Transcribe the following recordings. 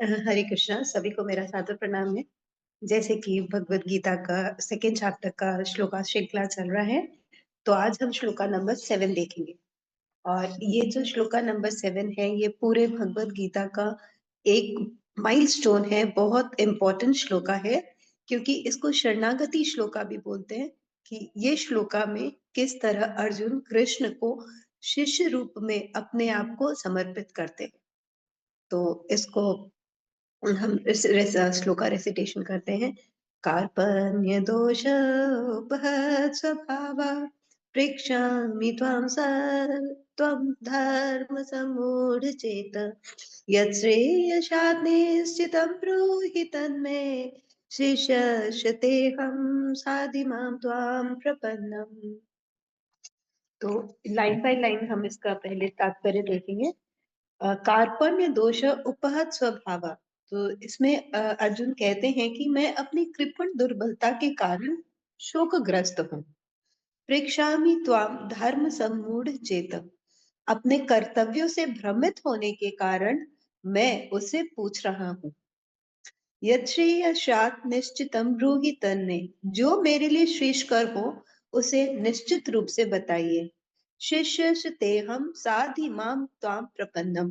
हरे कृष्णा, सभी को मेरा सादर प्रणाम है। जैसे कि भगवत गीता का सेकेंड चैप्टर का श्लोका श्रृंखला चल रहा है, तो आज हम श्लोका नंबर 7 देखेंगे। और ये जो श्लोका नंबर 7 है, ये पूरे भगवत गीता का एक माइलस्टोन है, बहुत इंपॉर्टेंट श्लोका है, क्योंकि इसको शरणागति श्लोका भी बोलते हैं। कि ये श्लोका में किस तरह अर्जुन कृष्ण को शिष्य रूप में अपने आप को समर्पित करते हैं। तो इसको हम इस श्लोका रेसिटेशन करते हैं। कार्पण्य दोष उपहत स्वभाव प्रेक्षामि त्वां त्वं धर्म सम्मूढ़ चेत यत् निश्चितं ब्रूहि तन्मे शिष्यस्तेऽहं साधिमां त्वां प्रपन्नम्। तो लाइन बाय लाइन हम इसका पहले तात्पर्य देखेंगे। कार्पण्य दोष उपहत स्वभाव। तो इसमें अर्जुन कहते हैं कि मैं अपनी कृपण दुर्बलता के कारण शोकग्रस्त हूँ। प्रेक्षामि त्वाम धर्म सम्मूढ़ चेत। अपने कर्तव्यों से भ्रमित होने के कारण मैं उसे पूछ रहा हूँ। यच्छ्रेयस्यात् निश्चितम ब्रूहि तन्मे। जो मेरे लिए श्रेष्ठकर हो उसे निश्चित रूप से बताइए। शिष्य तेहम साधि माम त्वाम प्रपन्नम।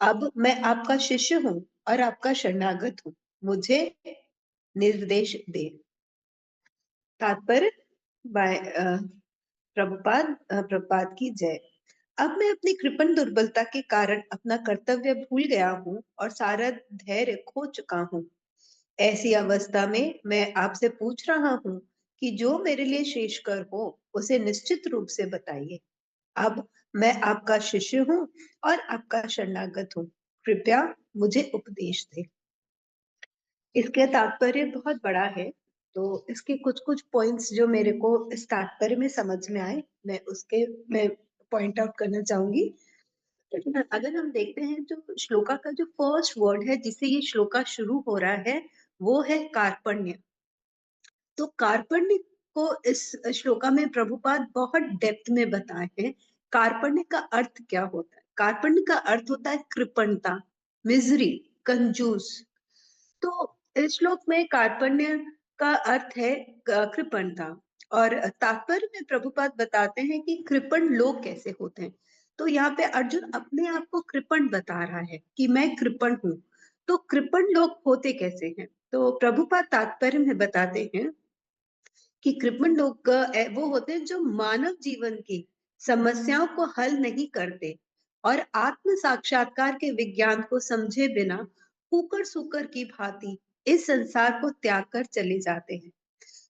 अब मैं आपका शिष्य हूँ और आपका शरणागत हूँ, मुझे निर्देश दे। तात्पर्य बाय प्रभुपाद की जय। अब मैं अपनी कृपण दुर्बलता के कारण अपना कर्तव्य भूल गया हूँ और सारा धैर्य खो चुका हूँ। ऐसी अवस्था में मैं आपसे पूछ रहा हूँ कि जो मेरे लिए श्रेष्ठकर हो उसे निश्चित रूप से बताइए। अब मैं आपका शिष्य हूँ और आपका शरणागत हूँ, कृपया मुझे उपदेश दे। इसके तात्पर्य बहुत बड़ा है, तो इसके कुछ कुछ पॉइंट्स जो मेरे को इस तात्पर्य में समझ में आए, मैं पॉइंट आउट करना चाहूंगी। अगर हम देखते हैं जो श्लोका का जो फर्स्ट वर्ड है जिससे ये श्लोका शुरू हो रहा है, वो है कार्पण्य। तो कार्पण्य को इस श्लोका में प्रभुपाद बहुत डेप्थ में बताए हैं। कार्पण्य का अर्थ क्या होता है? कार्पण्य का अर्थ होता है कृपणता, मिजरी, कंजूस। तो इस श्लोक में कार्पण्य का अर्थ है कृपणता। और तात्पर्य में प्रभुपाद बताते हैं कि कृपण लोग कैसे होते हैं। तो यहाँ पे अर्जुन अपने आप को कृपण बता रहा है कि मैं कृपण हूँ। तो कृपण लोग होते कैसे हैं? तो प्रभुपाद तात्पर्य में बताते हैं कि कृपण लोग वो होते हैं जो मानव जीवन की समस्याओं को हल नहीं करते और आत्म साक्षात्कार के विज्ञान को समझे बिना कुकर सुकर की भांति इस संसार को त्याग कर चले जाते हैं।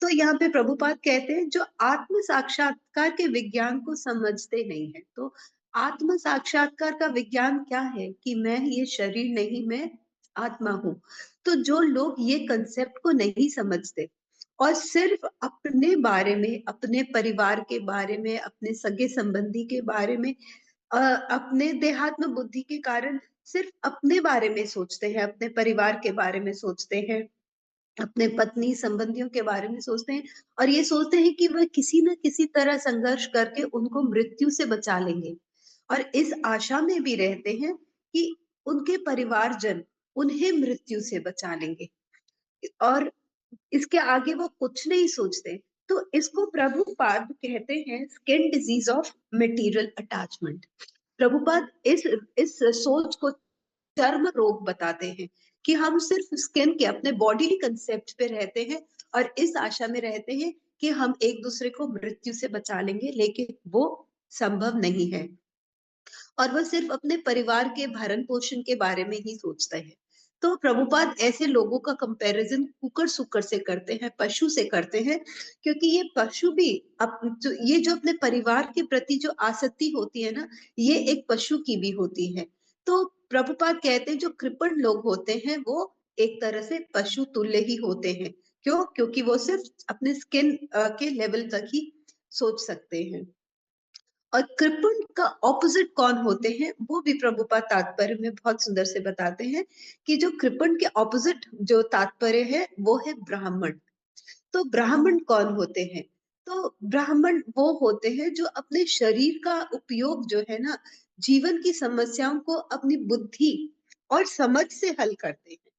तो यहाँ पे प्रभुपाद कहते हैं जो आत्म साक्षात्कार के विज्ञान को समझते नहीं है। तो आत्म साक्षात्कार का विज्ञान क्या है? कि मैं ये शरीर नहीं, मैं आत्मा हूँ। तो जो लोग ये कंसेप्ट को नहीं समझते और सिर्फ अपने बारे में, अपने परिवार के बारे में, अपने सगे संबंधी के बारे में, अपने देहात्म बुद्धि के कारण सिर्फ अपने बारे में सोचते हैं, अपने परिवार के बारे में सोचते हैं, अपने पत्नी संबंधियों के बारे में सोचते हैं और ये सोचते हैं कि वह किसी न किसी तरह संघर्ष करके उनको मृत्यु से बचा लेंगे और इस आशा में भी रहते हैं कि उनके परिवारजन उन्हें मृत्यु से बचा लेंगे और इसके आगे वो कुछ नहीं सोचते। तो इसको प्रभुपाद कहते हैं skin disease of material attachment. Prabhupada इस सोच को चर्म रोग बताते हैं कि हम सिर्फ स्किन के, अपने बॉडी कंसेप्ट पे रहते हैं और इस आशा में रहते हैं कि हम एक दूसरे को मृत्यु से बचा लेंगे, लेकिन वो संभव नहीं है और वह सिर्फ अपने परिवार के भरण पोषण के बारे में ही सोचता है। तो प्रभुपाद ऐसे लोगों का कंपैरिजन कुकर सुकर से करते हैं, पशु से करते हैं, क्योंकि ये पशु भी ये जो अपने परिवार के प्रति जो आसक्ति होती है ना, ये एक पशु की भी होती है। तो प्रभुपाद कहते हैं जो कृपण लोग होते हैं वो एक तरह से पशु तुल्य ही होते हैं। क्यों? क्योंकि वो सिर्फ अपने स्किन के लेवल तक ही सोच सकते हैं। और कृपण का ऑपोजिट कौन होते हैं वो भी प्रभुपाद तात्पर्य में बहुत सुंदर से बताते हैं कि जो कृपण के ऑपोजिट जो तात्पर्य है वो है ब्राह्मण। तो ब्राह्मण कौन होते हैं? तो ब्राह्मण वो होते हैं जो अपने शरीर का उपयोग जो है ना, जीवन की समस्याओं को अपनी बुद्धि और समझ से हल करते हैं।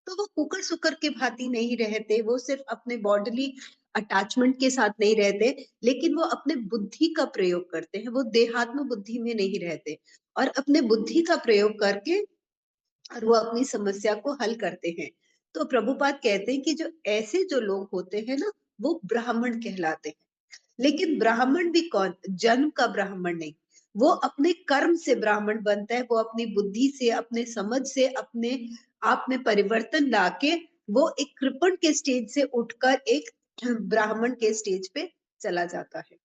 तो वो कुकर-सुकर के भांति नहीं रहते, वो सिर्फ़ अपने बॉडीली अटैचमेंट के साथ नहीं रहते, लेकिन वो अपने बुद्धि का प्रयोग करते हैं, वो देहात्म बुद्धि में नहीं रहते और अपने बुद्धि का प्रयोग करके और वो अपनी समस्या को हल करते हैं। तो प्रभुपाद कहते हैं कि जो ऐसे जो लोग होते हैं ना, वो ब्राह्मण कहलाते हैं। लेकिन ब्राह्मण भी कौन? जन्म का ब्राह्मण नहीं। वो अपने कर्म से ब्राह्मण बनता है, वो अपनी बुद्धि से, अपने समझ से, अपने आप में परिवर्तन लाके वो एक कृपण के स्टेज से उठकर एक ब्राह्मण के स्टेज पे चला जाता है।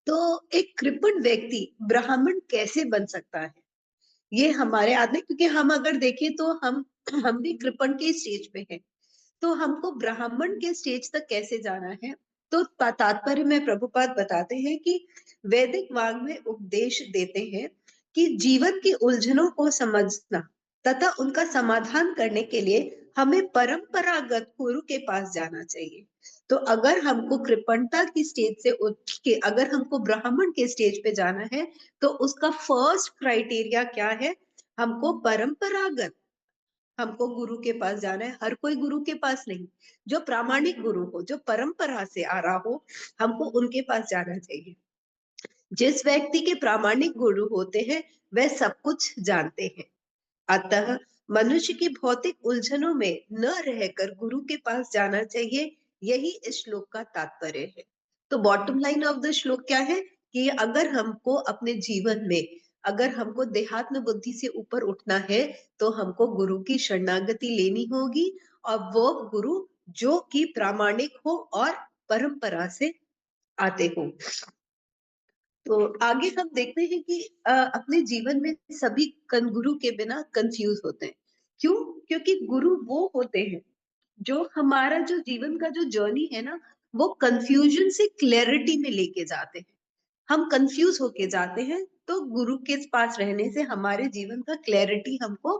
तो एक कृपण व्यक्ति ब्राह्मण कैसे बन सकता है? ये हमारे हाथ में, क्योंकि हम अगर देखें तो हम भी कृपण के स्टेज पे हैं। तो हमको ब्राह्मण के स्टेज तक कैसे जाना है? तो तात्पर्य में प्रभुपाद बताते हैं कि वैदिक वांग में उपदेश देते हैं कि जीवन की उलझनों को समझना तथा उनका समाधान करने के लिए हमें परंपरागत गुरु के पास जाना चाहिए। तो अगर हमको कृपणता की स्टेज से उठ के अगर हमको ब्राह्मण के स्टेज पे जाना है, तो उसका फर्स्ट क्राइटेरिया क्या है? हमको परंपरागत हमको गुरु के पास जाना है, हर कोई गुरु के पास नहीं। जो प्रामाणिक गुरु हो, जो परंपरा से आ रहा हो, हमको उनके पास जाना चाहिए। जिस व्यक्ति के प्रामाणिक गुरु होते हैं, वह सब कुछ जानते हैं। अतः मनुष्य की भौतिक उलझनों में न रहकर गुरु के पास जाना चाहिए, यही इस श्लोक का तात्पर्य है। तो बॉटम लाइन ऑफ द श्लोक क्या है कि अगर हमको अपने जीवन में अगर हमको देहात्म बुद्धि से ऊपर उठना है, तो हमको गुरु की शरणागति लेनी होगी और वो गुरु जो कि प्रामाणिक हो और परंपरा से आते हो। तो आगे हम देखते हैं कि अपने जीवन में सभी गुरु के बिना कंफ्यूज होते हैं। क्यों? क्योंकि गुरु वो होते हैं जो हमारा जो जीवन का जो जर्नी है ना, वो कंफ्यूजन से क्लैरिटी में लेके जाते हैं। हम कंफ्यूज होके जाते हैं, तो गुरु के पास रहने से हमारे जीवन का क्लैरिटी हमको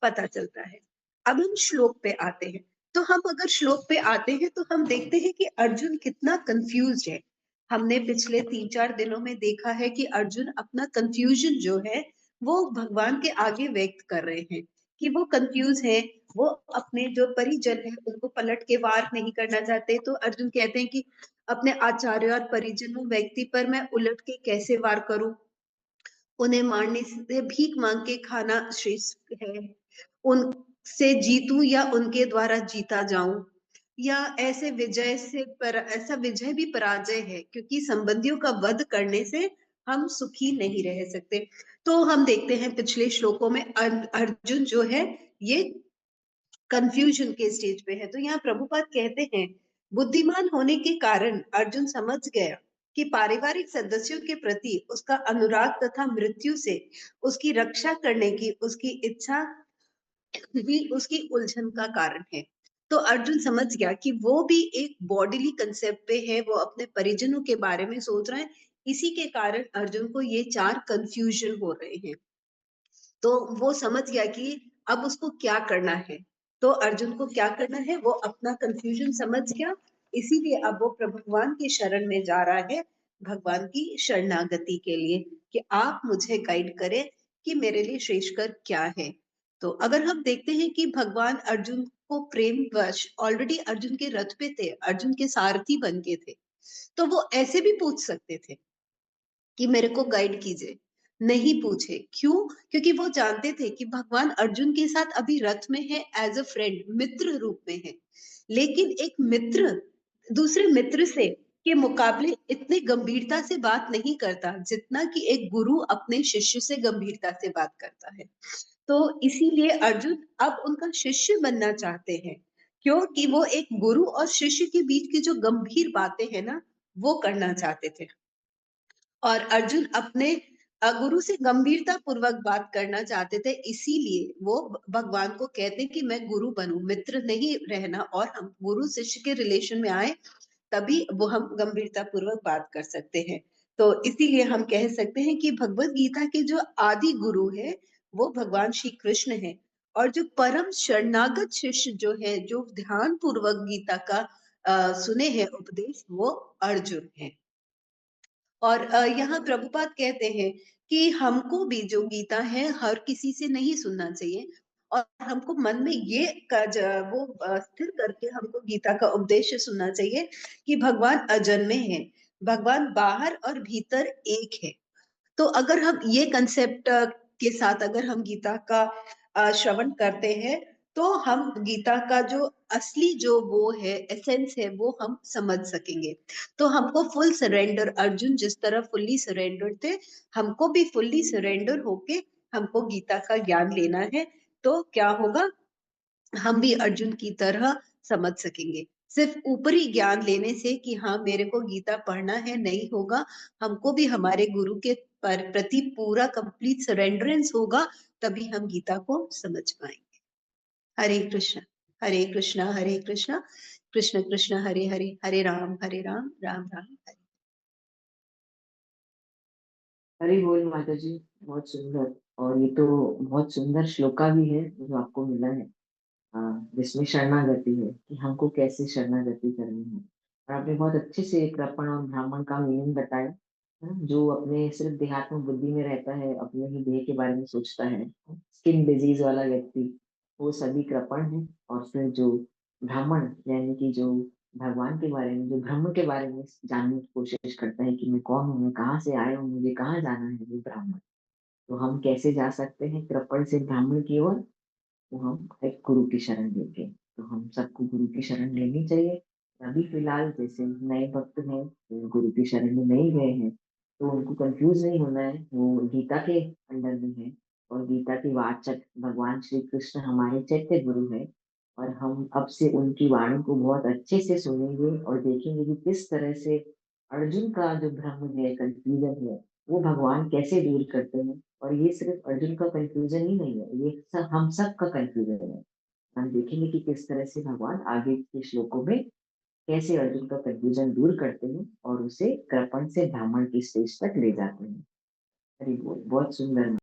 पता चलता है। अब हम श्लोक पे आते हैं। तो हम अगर श्लोक पे आते हैं तो हम देखते हैं कि अर्जुन कितना कंफ्यूज है। हमने पिछले 3-4 दिनों में देखा है कि अर्जुन अपना कंफ्यूजन जो है वो भगवान के आगे व्यक्त कर रहे हैं कि वो कंफ्यूज है। वो अपने जो परिजन है उनको पलट के वार नहीं करना चाहते। तो अर्जुन कहते हैं कि अपने आचार्य और परिजनों व्यक्ति पर मैं उलट के कैसे वार करूं? उन्हें मारने से भीख मांग के खाना श्रेष्ठ है। उनसे जीतूं या उनके द्वारा जीता जाऊं, या ऐसा विजय भी पराजय है, क्योंकि संबंधियों का वध करने से हम सुखी नहीं रह सकते। तो हम देखते हैं पिछले श्लोकों में अर्जुन जो है ये कंफ्यूजन के स्टेज पे है। तो यहाँ प्रभुपाद कहते हैं, बुद्धिमान होने के कारण अर्जुन समझ गया कि पारिवारिक सदस्यों के प्रति उसका अनुराग तथा मृत्यु से उसकी रक्षा करने की उसकी इच्छा भी उसकी उलझन का कारण है। तो अर्जुन समझ गया कि वो भी एक बॉडीली कंसेप्ट पे है, वो अपने परिजनों के बारे में सोच रहा है। इसी के कारण अर्जुन को ये 4 कंफ्यूजन हो रहे हैं। तो वो समझ गया कि अब उसको क्या करना है। तो अर्जुन को क्या करना है, वो अपना कंफ्यूजन समझ गया। इसीलिए अब वो भगवान की शरण में जा रहा है, भगवान की शरणागति के लिए कि आप मुझे गाइड करें कि मेरे लिए श्रेष्ठ कर क्या है। तो अगर हम देखते हैं कि भगवान अर्जुन को प्रेम वश ऑलरेडी अर्जुन के रथ पे थे, अर्जुन के सारथी बन के थे, तो वो ऐसे भी पूछ सकते थे कि मेरे को गाइड कीजिए। नहीं पूछे। क्यों? क्योंकि वो जानते थे कि भगवान अर्जुन के साथ अभी रथ में है, एज अ फ्रेंड, मित्र रूप में है। लेकिन एक मित्र दूसरे मित्र से के मुकाबले इतने गंभीरता से बात नहीं करता जितना कि एक गुरु अपने शिष्य से गंभीरता से बात करता है। तो इसीलिए अर्जुन अब उनका शिष्य बनना चाहते हैं, क्योंकि वो एक गुरु और शिष्य के बीच की जो गंभीर बातें हैं ना, वो करना चाहते थे। और अर्जुन अपने गुरु से गंभीरता पूर्वक बात करना चाहते थे, इसीलिए वो भगवान को कहते हैं कि मैं गुरु बनूं, मित्र नहीं रहना, और हम गुरु शिष्य के रिलेशन में आए, तभी वो हम गंभीरता पूर्वक बात कर सकते हैं। तो इसीलिए हम कह सकते हैं कि भगवत गीता के जो आदि गुरु है वो भगवान श्री कृष्ण है, और जो परम शरणागत शिष्य जो है, जो ध्यान पूर्वक गीता का सुने हैं उपदेश, वो अर्जुन है। और यहाँ प्रभुपाद कहते हैं कि हमको भी जो गीता है हर किसी से नहीं सुनना चाहिए और हमको मन में ये स्थिर करके हमको गीता का उपदेश सुनना चाहिए कि भगवान अजन्मे हैं, भगवान बाहर और भीतर एक है। तो अगर हम ये कंसेप्ट के साथ अगर हम गीता का श्रवण करते हैं तो हम गीता का जो असली जो वो है एसेंस है वो हम समझ सकेंगे। तो हमको फुल सरेंडर, अर्जुन जिस तरह फुल्ली सरेंडर थे, हमको भी फुल्ली सरेंडर होके हमको गीता का ज्ञान लेना है। तो क्या होगा, हम भी अर्जुन की तरह समझ सकेंगे। सिर्फ ऊपरी ज्ञान लेने से कि हाँ मेरे को गीता पढ़ना है नहीं होगा। हमको भी हमारे गुरु के प्रति पूरा कंप्लीट सरेंडरेंस होगा, तभी हम गीता को समझ पाएंगे। हरे कृष्ण, हरे कृष्ण, हरे कृष्ण, कृष्ण कृष्ण हरे हरे, हरे राम, राम राम हरे। हरी बोल माता जी। बहुत सुंदर। और ये तो बहुत सुंदर श्लोका भी है जो आपको मिला है, जिसमें शरणागति है कि हमको कैसे शरणागति करनी है। और आपने बहुत अच्छे से कृपण और ब्राह्मण का मीनिंग बताया। जो अपने सिर्फ देहात्म बुद्धि में रहता है, अपने ही देह के बारे में सोचता है, स्किन डिजीज वाला व्यक्ति, वो सभी कृपण है। और फिर जो ब्राह्मण यानी कि जो भगवान के बारे में, जो ब्रह्म के बारे में जानने की कोशिश करता है कि मैं कौन हूँ, मैं कहाँ से आया हूँ, मुझे कहाँ जाना है, वो ब्राह्मण। तो हम कैसे जा सकते हैं कृपण से ब्राह्मण की ओर? तो हम एक गुरु की शरण लेंगे। तो हम सबको गुरु की शरण लेनी चाहिए। अभी फिलहाल जैसे नए भक्त हैं, वो गुरु की शरण में नहीं गए हैं, तो उनको कंफ्यूज नहीं होना है, वो गीता के अंडर में है। और गीता के वाचक भगवान श्री कृष्ण हमारे चैत्य गुरु हैं। और हम अब से उनकी वाणी को बहुत अच्छे से सुनेंगे और देखेंगे कि किस तरह से अर्जुन का जो भ्रम है, कंफ्यूजन है, वो भगवान कैसे दूर करते हैं। और ये सिर्फ अर्जुन का कंफ्यूजन ही नहीं है, ये सब हम सब का कंफ्यूजन है। हम देखेंगे कि किस तरह से भगवान आगे के श्लोकों में कैसे अर्जुन का कंफ्यूजन दूर करते हैं और उसे कृपण से ब्राह्मण की स्टेज तक ले जाते हैं। हरि बोल। बहुत सुंदर।